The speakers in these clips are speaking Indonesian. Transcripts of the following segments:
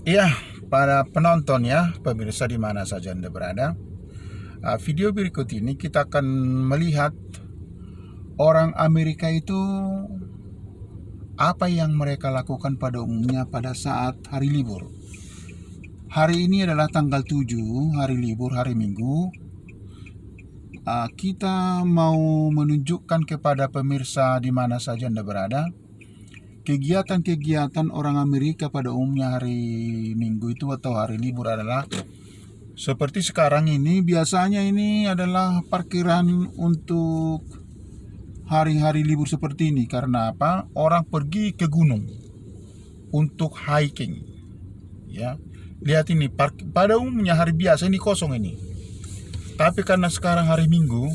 Iya, para penonton ya, pemirsa di mana saja Anda berada. Video berikut ini kita akan melihat orang Amerika itu apa yang mereka lakukan pada umumnya pada saat hari libur. Hari ini adalah tanggal 7, hari libur, hari Minggu. Kita mau menunjukkan kepada pemirsa di mana saja Anda berada, kegiatan-kegiatan orang Amerika pada umumnya hari Minggu itu atau hari libur adalah seperti sekarang ini. Biasanya ini adalah parkiran untuk hari-hari libur seperti ini. Karena apa? Orang pergi ke gunung untuk hiking. Ya, lihat ini, pada umumnya hari biasa ini kosong ini. Tapi karena sekarang hari Minggu,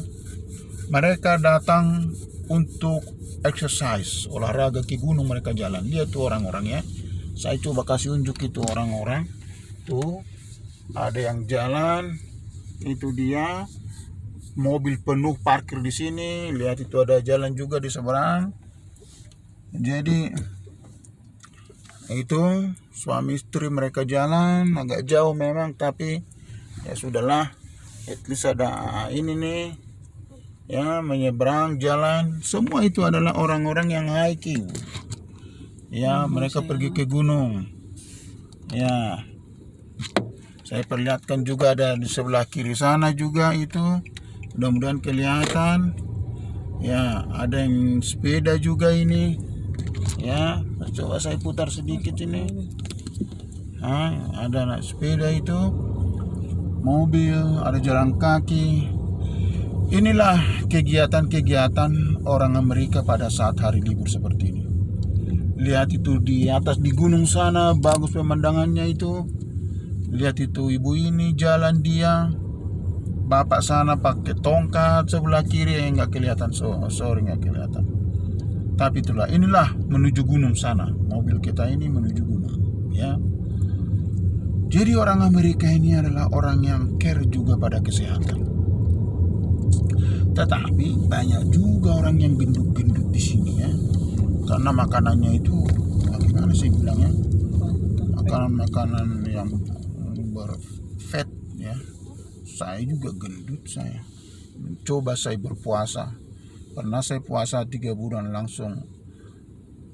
mereka datang untuk exercise, olahraga ke gunung, mereka jalan. Lihat tuh orang-orang ya. Saya coba kasih unjuk itu orang-orang. Tuh, ada yang jalan, itu dia. Mobil penuh parkir di sini. Lihat itu ada jalan juga di seberang. Jadi itu suami istri mereka jalan agak jauh memang, tapi ya sudahlah. At least ada ini nih ya, menyeberang jalan. Semua itu adalah orang-orang yang hiking. Ya, mereka pergi ke gunung. Ya, saya perlihatkan juga ada di sebelah kiri sana juga itu. Mudah-mudahan kelihatan. Ya, ada yang sepeda juga ini. Ya, coba saya putar sedikit ini. Ada anak sepeda itu. Mobil, ada jalan kaki. Inilah kegiatan-kegiatan orang Amerika pada saat hari libur seperti ini. Lihat itu di atas di gunung sana, bagus pemandangannya itu. Lihat itu ibu ini jalan dia. Bapak sana pakai tongkat sebelah kiri nggak kelihatan, sorry nggak kelihatan. Tapi inilah menuju gunung sana. Mobil kita ini menuju gunung, ya. Jadi orang Amerika ini adalah orang yang care juga pada kesehatan. Tetapi banyak juga orang yang gendut-gendut di sini ya. Karena makanannya itu bagaimana sih bilangnya? Makanan-makanan yang berfat ya. Saya juga gendut saya. Coba saya berpuasa. Pernah saya puasa 3 bulan langsung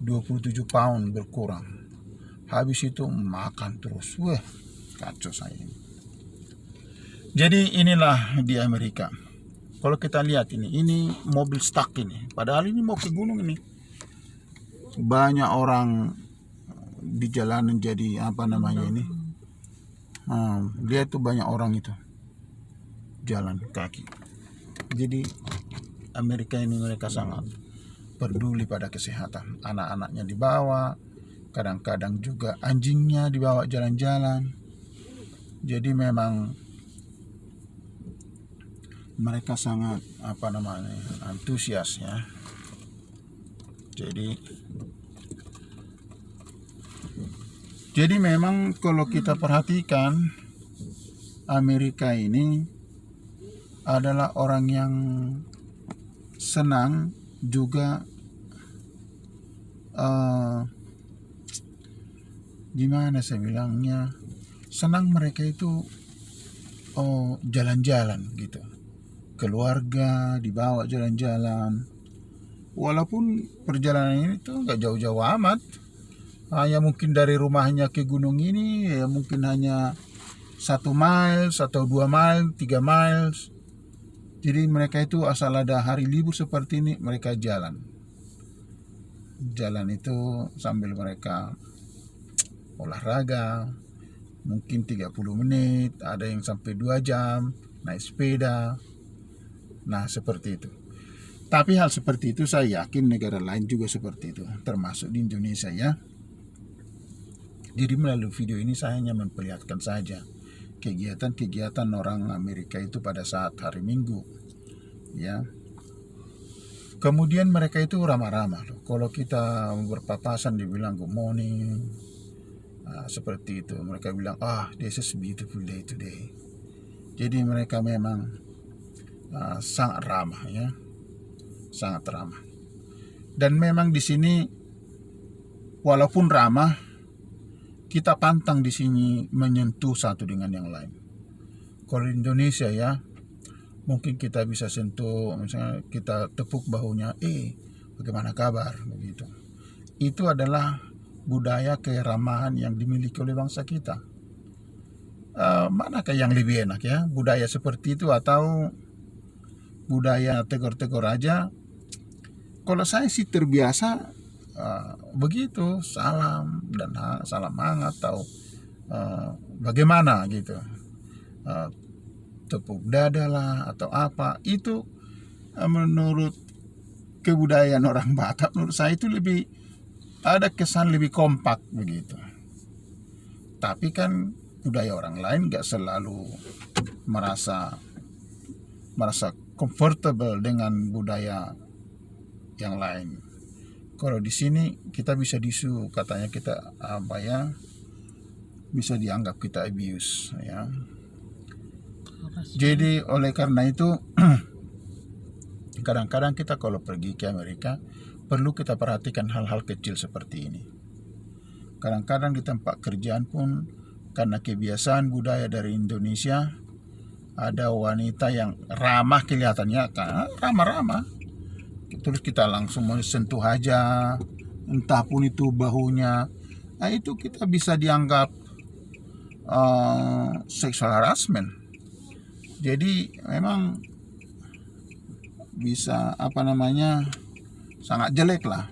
27 pound berkurang. Habis itu makan terus. Wah, kacau saya. Jadi inilah di Amerika. Kalau kita lihat ini mobil stuck ini. Padahal ini mau ke gunung ini. Banyak orang di jalanan, jadi apa namanya ini? Lihat tuh banyak orang itu jalan kaki. Jadi Amerika ini mereka sangat peduli pada kesehatan. Anak-anaknya dibawa, kadang-kadang juga anjingnya dibawa jalan-jalan. Jadi memang mereka sangat antusias ya. Jadi memang kalau kita perhatikan, Amerika ini adalah orang yang senang juga, gimana saya bilangnya, senang mereka itu jalan-jalan gitu. Keluarga dibawa jalan-jalan. Walaupun perjalanan ini tuh nggak jauh-jauh amat. Hanya mungkin dari rumahnya ke gunung ini ya mungkin hanya 1 mile atau 2 mile, 3 miles. Jadi mereka itu asal ada hari libur seperti ini, mereka jalan. Jalan itu sambil mereka olahraga, mungkin 30 menit, ada yang sampai 2 jam, naik sepeda. Nah, seperti itu. Tapi hal seperti itu saya yakin negara lain juga seperti itu, termasuk di Indonesia ya. Jadi melalui video ini saya hanya memperlihatkan saja kegiatan-kegiatan orang Amerika itu pada saat hari Minggu ya. Kemudian mereka itu ramah-ramah loh. Kalau kita berpapasan dibilang good morning, seperti itu. Mereka bilang this is beautiful day today. Jadi mereka memang sangat ramah ya, sangat ramah. Dan memang di sini walaupun ramah, kita pantang di sini menyentuh satu dengan yang lain. Kalau di Indonesia ya, mungkin kita bisa sentuh, misalnya kita tepuk bahunya, bagaimana kabar, begitu. Itu adalah budaya keramahan yang dimiliki oleh bangsa kita. Manakah yang lebih enak ya, budaya seperti itu atau budaya tegur-tegur aja? Kalau saya sih terbiasa begitu, salam dan salam hangat atau bagaimana gitu, tepuk dada lah atau apa, itu menurut kebudayaan orang Batak, menurut saya itu lebih ada kesan lebih kompak begitu. Tapi kan budaya orang lain nggak selalu merasa comfortable dengan budaya yang lain. Kalau di sini kita bisa disu, katanya kita bisa dianggap kita abuse ya. Jadi oleh karena itu kadang-kadang kita kalau pergi ke Amerika perlu kita perhatikan hal-hal kecil seperti ini. Kadang-kadang di tempat kerjaan pun karena kebiasaan budaya dari Indonesia, ada wanita yang ramah kelihatannya, kan ramah-ramah, terus kita langsung mensentuh aja, entah pun itu bahunya, nah itu kita bisa dianggap sexual harassment. Jadi memang bisa sangat jelek lah.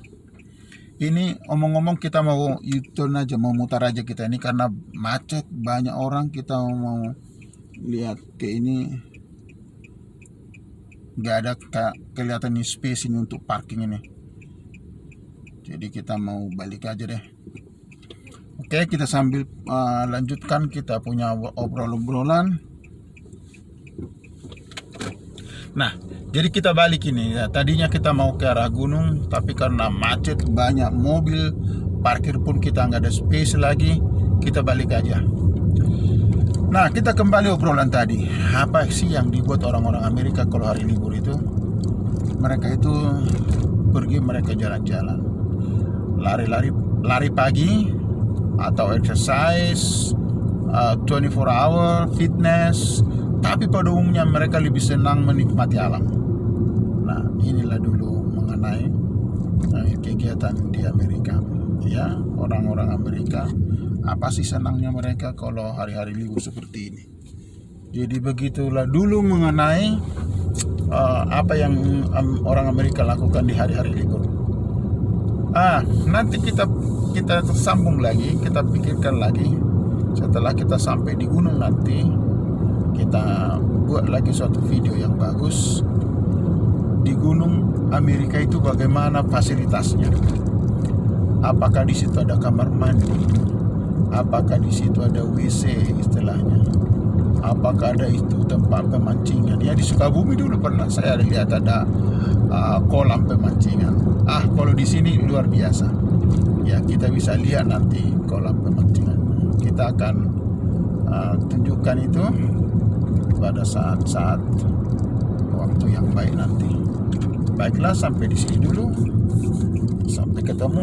Ini omong-omong kita mau U-turn aja, mau mutar aja kita ini karena macet, banyak orang, kita mau lihat ke ini nggak ada kelihatan nih space ini untuk parking ini. Jadi kita mau balik aja deh. Oke, kita sambil lanjutkan kita punya obrolan. Nah, jadi kita balik ini ya. Tadinya kita mau ke arah gunung, tapi karena macet, banyak mobil, parkir pun kita nggak ada space lagi, kita balik aja. Nah, kita kembali obrolan tadi. Apa sih yang dibuat orang-orang Amerika kalau hari libur itu? Mereka itu pergi, mereka jalan-jalan, lari pagi atau exercise, 24 hour fitness. Tapi pada umumnya mereka lebih senang menikmati alam. Nah, inilah dulu mengenai kegiatan di Amerika. Ya, orang-orang Amerika, apa sih senangnya mereka kalau hari-hari libur seperti ini. Jadi begitulah dulu mengenai apa yang orang Amerika lakukan di hari-hari libur. Nanti kita sambung lagi, kita pikirkan lagi. Setelah kita sampai di gunung nanti, kita buat lagi suatu video yang bagus di gunung Amerika itu, bagaimana fasilitasnya. Apakah di situ ada kamar mandi? Apakah di situ ada WC istilahnya? Apakah ada itu tempat pemancingan? Ya, di Sukabumi dulu pernah saya lihat ada kolam pemancingan. Kalau di sini luar biasa. Ya, kita bisa lihat nanti kolam pemancingan. Kita akan tunjukkan itu pada saat-saat waktu yang baik nanti. Baiklah, sampai di sini dulu. Sampai ketemu.